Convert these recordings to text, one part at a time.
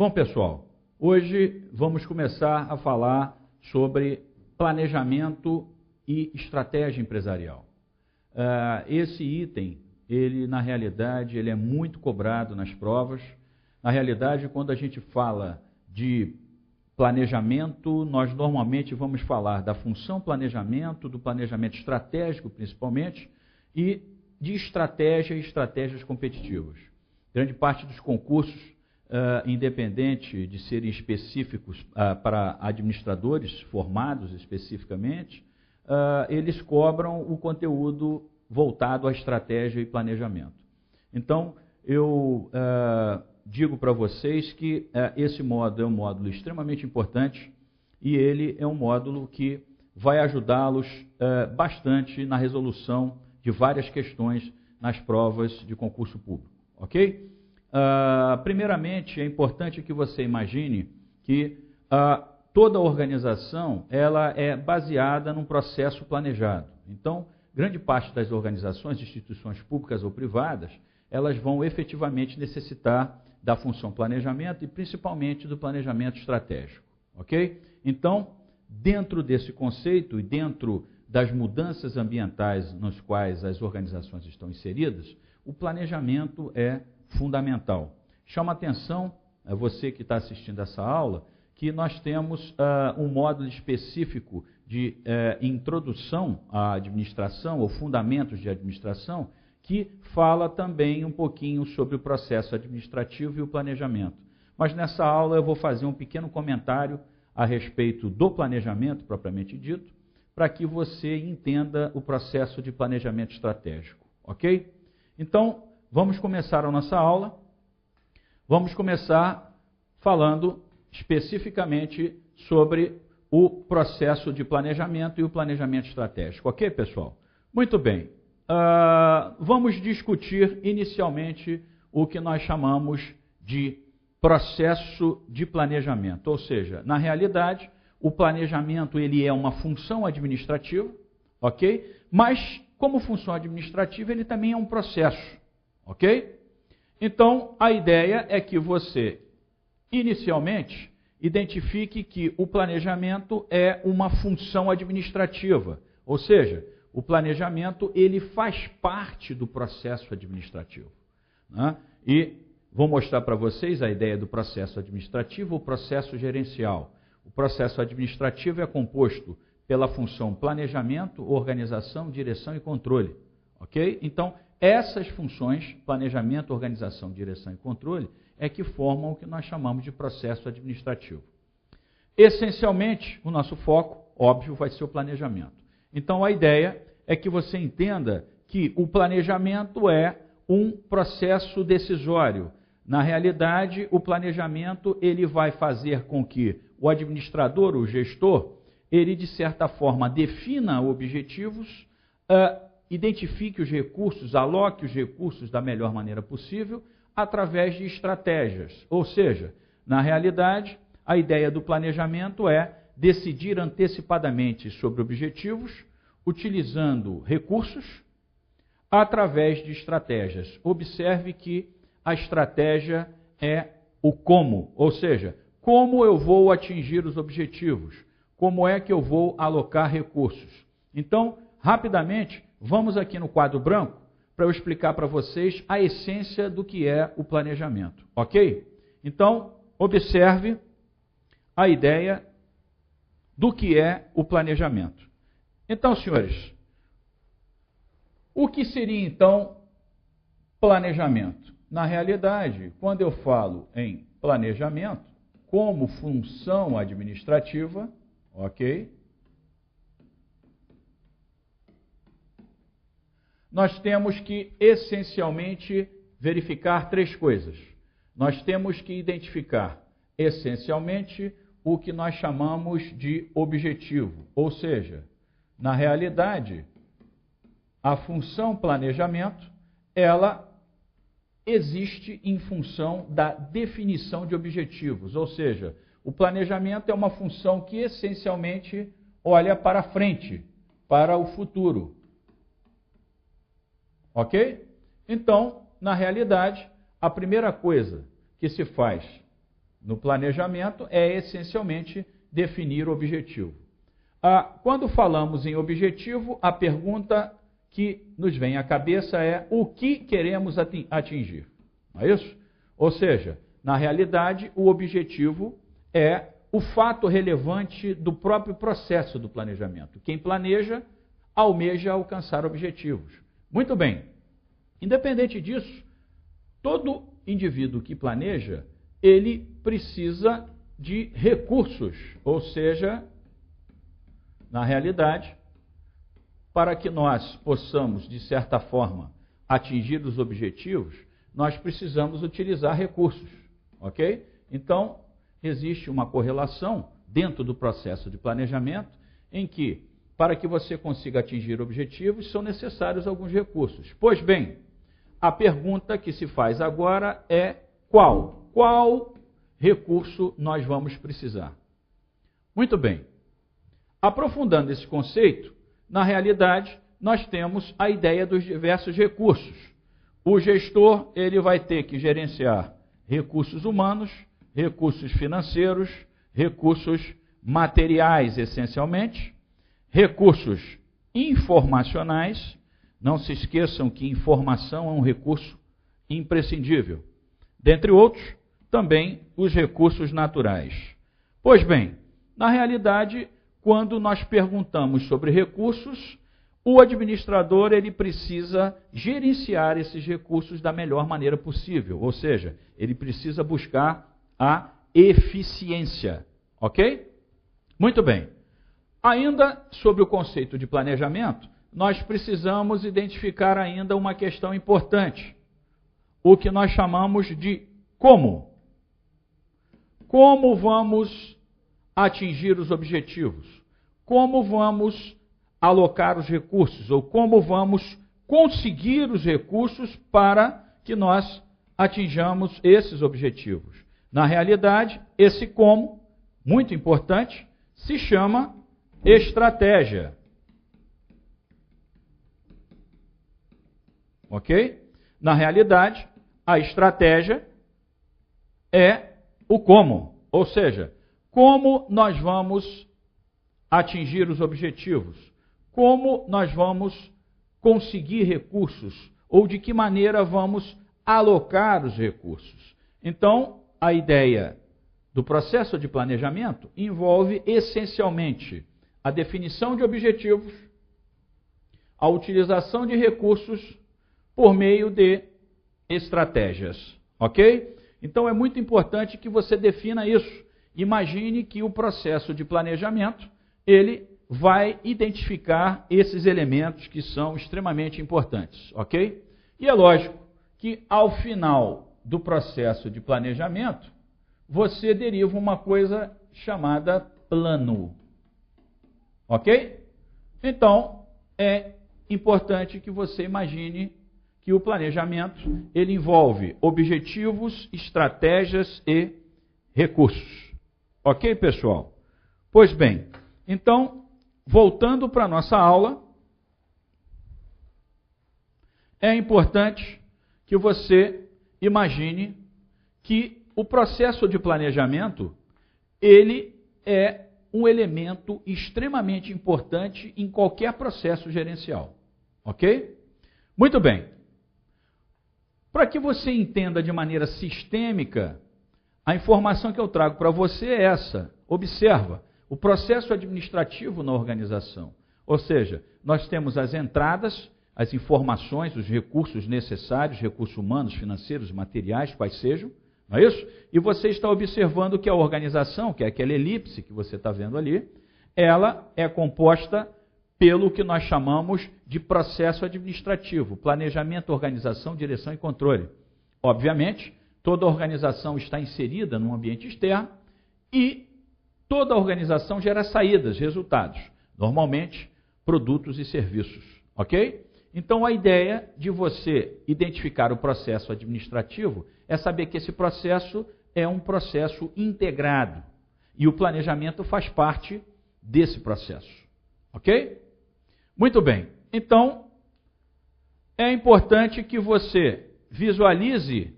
Bom, pessoal, hoje vamos começar a falar sobre planejamento e estratégia empresarial. Esse item, na realidade, ele é muito cobrado nas provas. Na realidade, quando a gente fala de planejamento, nós normalmente vamos falar da função planejamento, do planejamento estratégico, principalmente, e de estratégia e estratégias competitivas. Grande parte dos concursos, independente de serem específicos para administradores formados especificamente, eles cobram o conteúdo voltado à estratégia e planejamento. Então, eu digo para vocês que esse módulo é um módulo extremamente importante e ele é um módulo que vai ajudá-los bastante na resolução de várias questões nas provas de concurso público, ok? Primeiramente, é importante que você imagine que toda organização ela é baseada num processo planejado. Então, grande parte das organizações, instituições públicas ou privadas, elas vão efetivamente necessitar da função planejamento e principalmente do planejamento estratégico, ok? Então, dentro desse conceito e dentro das mudanças ambientais nas quais as organizações estão inseridas, o planejamento é fundamental. Chama atenção, você que está assistindo essa aula, que nós temos um módulo específico de introdução à administração, ou fundamentos de administração, que fala também um pouquinho sobre o processo administrativo e o planejamento. Mas nessa aula eu vou fazer um pequeno comentário a respeito do planejamento propriamente dito, para que você entenda o processo de planejamento estratégico, ok? Então, vamos começar a nossa aula. Vamos começar falando especificamente sobre o processo de planejamento e o planejamento estratégico, ok, pessoal? Muito bem. Vamos discutir inicialmente o que nós chamamos de processo de planejamento, ou seja, na realidade, o planejamento ele é uma função administrativa, ok? Mas, como função administrativa, ele também é um processo, ok? Então, a ideia é que você, inicialmente, identifique que o planejamento é uma função administrativa, ou seja, o planejamento ele faz parte do processo administrativo, né? E vou mostrar para vocês a ideia do processo administrativo, o processo gerencial. O processo administrativo é composto pela função planejamento, organização, direção e controle, ok? Então, essas funções, planejamento, organização, direção e controle, é que formam o que nós chamamos de processo administrativo. Essencialmente, o nosso foco, óbvio, vai ser o planejamento. Então, a ideia é que você entenda que o planejamento é um processo decisório. Na realidade, o planejamento ele vai fazer com que o administrador, o gestor, ele, de certa forma, defina objetivos, identifique os recursos, aloque os recursos da melhor maneira possível, através de estratégias. Ou seja, na realidade, a ideia do planejamento é decidir antecipadamente sobre objetivos, utilizando recursos, através de estratégias. Observe que a estratégia é o como, ou seja, como eu vou atingir os objetivos, como é que eu vou alocar recursos. Então, rapidamente, vamos aqui no quadro branco para eu explicar para vocês a essência do que é o planejamento, ok? Então, observe a ideia do que é o planejamento. Então, senhores, o que seria então planejamento? Na realidade, quando eu falo em planejamento, como função administrativa, ok? Nós temos que, essencialmente, verificar três coisas. Nós temos que identificar, essencialmente, o que nós chamamos de objetivo. Ou seja, na realidade, a função planejamento, ela existe em função da definição de objetivos. Ou seja, o planejamento é uma função que, essencialmente, olha para frente, para o futuro. Ok? Então, na realidade, a primeira coisa que se faz no planejamento é essencialmente definir o objetivo. Quando falamos em objetivo, a pergunta que nos vem à cabeça é o que queremos atingir. Não é isso? Ou seja, na realidade, o objetivo é o fato relevante do próprio processo do planejamento. Quem planeja, almeja alcançar objetivos. Muito bem. Independente disso, todo indivíduo que planeja, ele precisa de recursos, ou seja, na realidade, para que nós possamos, de certa forma, atingir os objetivos, nós precisamos utilizar recursos, ok? Então, existe uma correlação dentro do processo de planejamento em que, para que você consiga atingir objetivos, são necessários alguns recursos. Pois bem, a pergunta que se faz agora é qual? Qual recurso nós vamos precisar? Muito bem. Aprofundando esse conceito, na realidade, nós temos a ideia dos diversos recursos. O gestor, ele vai ter que gerenciar recursos humanos, recursos financeiros, recursos materiais, essencialmente, recursos informacionais. Não se esqueçam que informação é um recurso imprescindível. Dentre outros, também os recursos naturais. Pois bem, na realidade, quando nós perguntamos sobre recursos, o administrador ele precisa gerenciar esses recursos da melhor maneira possível, ou seja, ele precisa buscar a eficiência, ok? Muito bem. Ainda sobre o conceito de planejamento, nós precisamos identificar ainda uma questão importante, o que nós chamamos de como. Como vamos atingir os objetivos? Como vamos alocar os recursos? Ou como vamos conseguir os recursos para que nós atinjamos esses objetivos? Na realidade, esse como, muito importante, se chama estratégia. Ok? Na realidade, a estratégia é o como, ou seja, como nós vamos atingir os objetivos, como nós vamos conseguir recursos, ou de que maneira vamos alocar os recursos. Então, a ideia do processo de planejamento envolve essencialmente a definição de objetivos, a utilização de recursos por meio de estratégias, ok? Então é muito importante que você defina isso. Imagine que o processo de planejamento, ele vai identificar esses elementos que são extremamente importantes, ok? E é lógico que ao final do processo de planejamento, você deriva uma coisa chamada plano, ok? Então, é importante que você imagine que o planejamento, ele envolve objetivos, estratégias e recursos. Ok, pessoal? Pois bem, então, voltando para a nossa aula, é importante que você imagine que o processo de planejamento, ele é um elemento extremamente importante em qualquer processo gerencial. Ok? Muito bem. Para que você entenda de maneira sistêmica, a informação que eu trago para você é essa. Observa, o processo administrativo na organização. Ou seja, nós temos as entradas, as informações, os recursos necessários, recursos humanos, financeiros, materiais, quais sejam, não é isso? E você está observando que a organização, que é aquela elipse que você está vendo ali, ela é composta pelo que nós chamamos de processo administrativo, planejamento, organização, direção e controle. Obviamente, toda organização está inserida num ambiente externo e toda organização gera saídas, resultados, normalmente produtos e serviços, ok? Então a ideia de você identificar o processo administrativo é saber que esse processo é um processo integrado e o planejamento faz parte desse processo, ok? Muito bem, então é importante que você visualize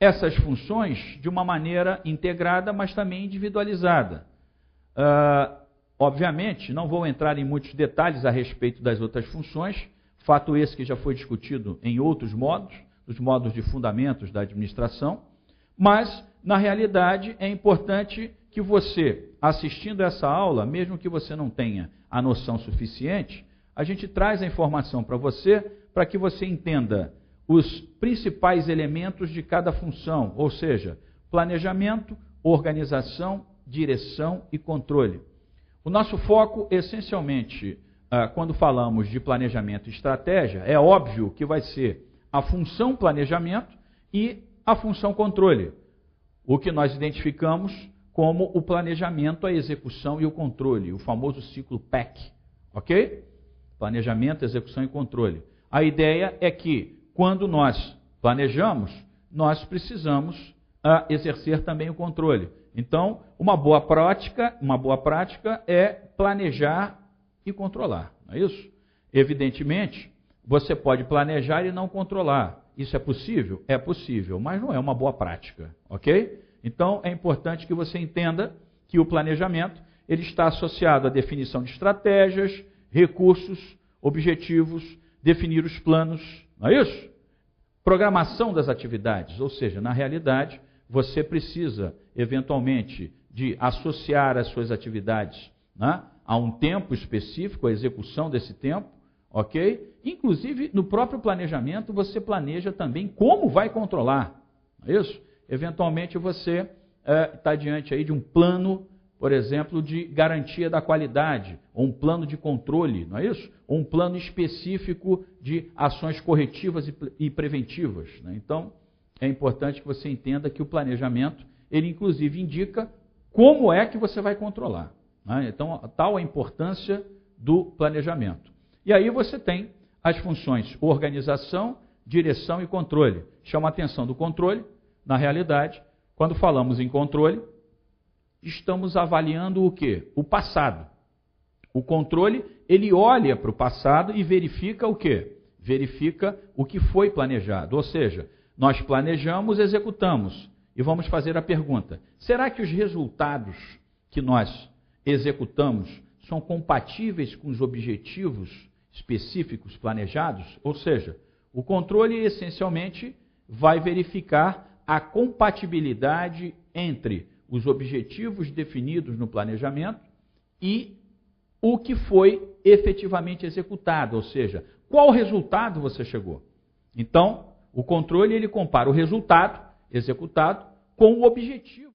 essas funções de uma maneira integrada, mas também individualizada. Obviamente, não vou entrar em muitos detalhes a respeito das outras funções, fato esse que já foi discutido em outros modos, os modos de fundamentos da administração, mas, na realidade, é importante que você, assistindo essa aula, mesmo que você não tenha a noção suficiente, a gente traz a informação para que você entenda os principais elementos de cada função, ou seja, planejamento, organização, direção e controle. O nosso foco, essencialmente, quando falamos de planejamento e estratégia, é óbvio que vai ser a função planejamento e a função controle, o que nós identificamos como o planejamento, a execução e o controle, o famoso ciclo PEC, ok? Planejamento, execução e controle. A ideia é que, quando nós planejamos, nós precisamos exercer também o controle. Então, uma boa prática é planejar e controlar, não é isso? Evidentemente, você pode planejar e não controlar. Isso é possível? É possível, mas não é uma boa prática, ok? Então, é importante que você entenda que o planejamento ele está associado à definição de estratégias, recursos, objetivos, definir os planos, não é isso? Programação das atividades, ou seja, na realidade, você precisa, eventualmente, de associar as suas atividades, né, a um tempo específico, a execução desse tempo, ok? Inclusive, no próprio planejamento, você planeja também como vai controlar, não é isso? Eventualmente, você está diante aí de um plano, por exemplo, de garantia da qualidade, ou um plano de controle, não é isso? Ou um plano específico de ações corretivas e preventivas, né? Então, é importante que você entenda que o planejamento, ele inclusive indica como é que você vai controlar, né? Então, tal a importância do planejamento. E aí você tem as funções organização, direção e controle. Chama a atenção do controle, na realidade, quando falamos em controle, estamos avaliando o quê? O passado. O controle, ele olha para o passado e verifica o quê? Verifica o que foi planejado. Ou seja, nós planejamos, executamos. E vamos fazer a pergunta: será que os resultados que nós executamos são compatíveis com os objetivos específicos planejados? Ou seja, o controle essencialmente vai verificar a compatibilidade entre os objetivos definidos no planejamento e o que foi efetivamente executado, ou seja, qual resultado você chegou. Então, o controle ele compara o resultado executado com o objetivo.